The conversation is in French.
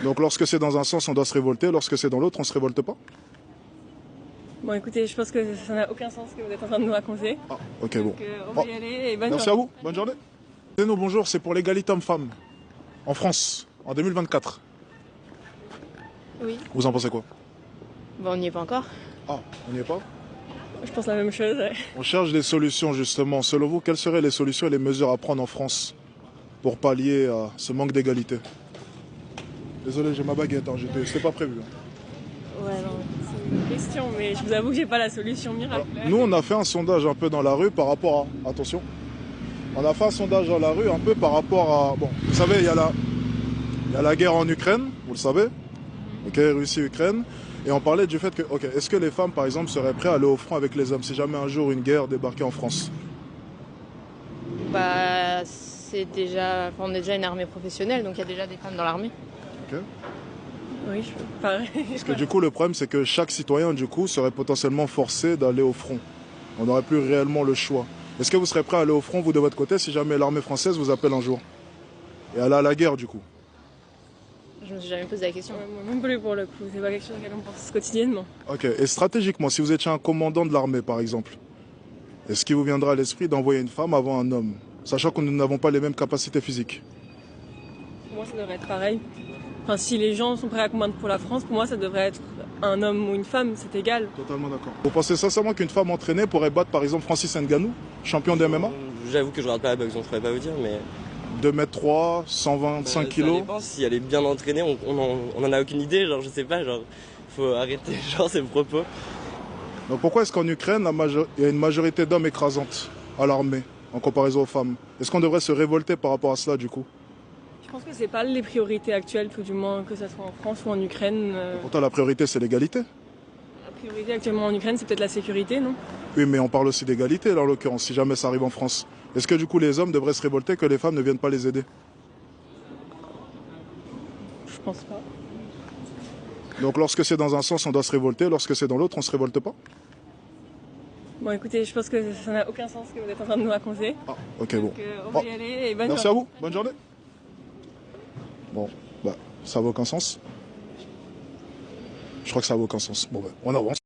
Donc lorsque c'est dans un sens, on doit se révolter, lorsque c'est dans l'autre, on se révolte pas? Bon, écoutez, je pense que ça n'a aucun sens ce que vous êtes en train de nous raconter. Ah, ok, bon. Donc, on va y aller et bonne Merci journée. à vous, bonne journée. Nous, bonjour, c'est pour l'égalité homme-femme en France, en 2024. Oui. Vous en pensez quoi? Bon, on n'y est pas encore. Ah, on n'y est pas? Je pense la même chose. Ouais. On cherche des solutions justement. Selon vous, quelles seraient les solutions et les mesures à prendre en France pour pallier à ce manque d'égalité? Désolé, j'ai ma baguette, hein, c'était pas prévu. Ouais, non, c'est une question, mais je vous avoue que j'ai pas la solution miracle. Nous, on a fait un sondage un peu dans la rue par rapport à... Attention. On a fait un sondage dans la rue un peu par rapport à... Bon, vous savez, il y a la guerre en Ukraine, vous le savez. Ok, Russie-Ukraine. Et on parlait du fait que, ok, est-ce que les femmes, par exemple, seraient prêtes à aller au front avec les hommes si jamais un jour une guerre débarquait en France? Bah, on est déjà une armée professionnelle, donc il y a déjà des femmes dans l'armée. Ok. Oui, pareil. Parce que du coup, le problème, c'est que chaque citoyen, du coup, serait potentiellement forcé d'aller au front. On n'aurait plus réellement le choix. Est-ce que vous serez prêt à aller au front, vous, de votre côté, si jamais l'armée française vous appelle un jour? Et aller à la guerre, du coup? Je me suis jamais posé la question. Ouais, moi non plus pour le coup, c'est pas quelque chose auquel on pense quotidiennement. Ok, et stratégiquement, si vous étiez un commandant de l'armée, par exemple, est-ce qu'il vous viendra à l'esprit d'envoyer une femme avant un homme, sachant que nous n'avons pas les mêmes capacités physiques? Pour moi, ça devrait être pareil. Enfin, si les gens sont prêts à combattre pour la France, pour moi, ça devrait être un homme ou une femme, c'est égal. Totalement d'accord. Vous pensez sincèrement qu'une femme entraînée pourrait battre, par exemple, Francis Ngannou, champion de MMA? J'avoue que je regarde pas la boxe, donc je pourrais pas vous dire, mais... 2m3, 125 kilos. Ça dépend, si elle est bien entraînée, on en a aucune idée, genre je sais pas, genre faut arrêter genre ces propos. Donc pourquoi est-ce qu'en Ukraine, il y a une majorité d'hommes écrasante à l'armée en comparaison aux femmes? Est-ce qu'on devrait se révolter par rapport à cela du coup? Je pense que c'est pas les priorités actuelles, tout du moins, que ce soit en France ou en Ukraine. Pourtant la priorité c'est l'égalité. La priorité actuellement en Ukraine, c'est peut-être la sécurité, non? Oui, mais on parle aussi d'égalité là en l'occurrence, si jamais ça arrive en France. Est-ce que du coup les hommes devraient se révolter que les femmes ne viennent pas les aider? Je pense pas. Donc lorsque c'est dans un sens, on doit se révolter, lorsque c'est dans l'autre, on se révolte pas? Bon, écoutez, je pense que ça n'a aucun sens ce que vous êtes en train de nous raconter. Ah, ok, bon. Donc, on va y aller et bonne Merci journée. à vous, bonne journée. Bon, bah, ça n'a aucun sens. Je crois que ça n'a aucun sens. Bon, bah, on avance.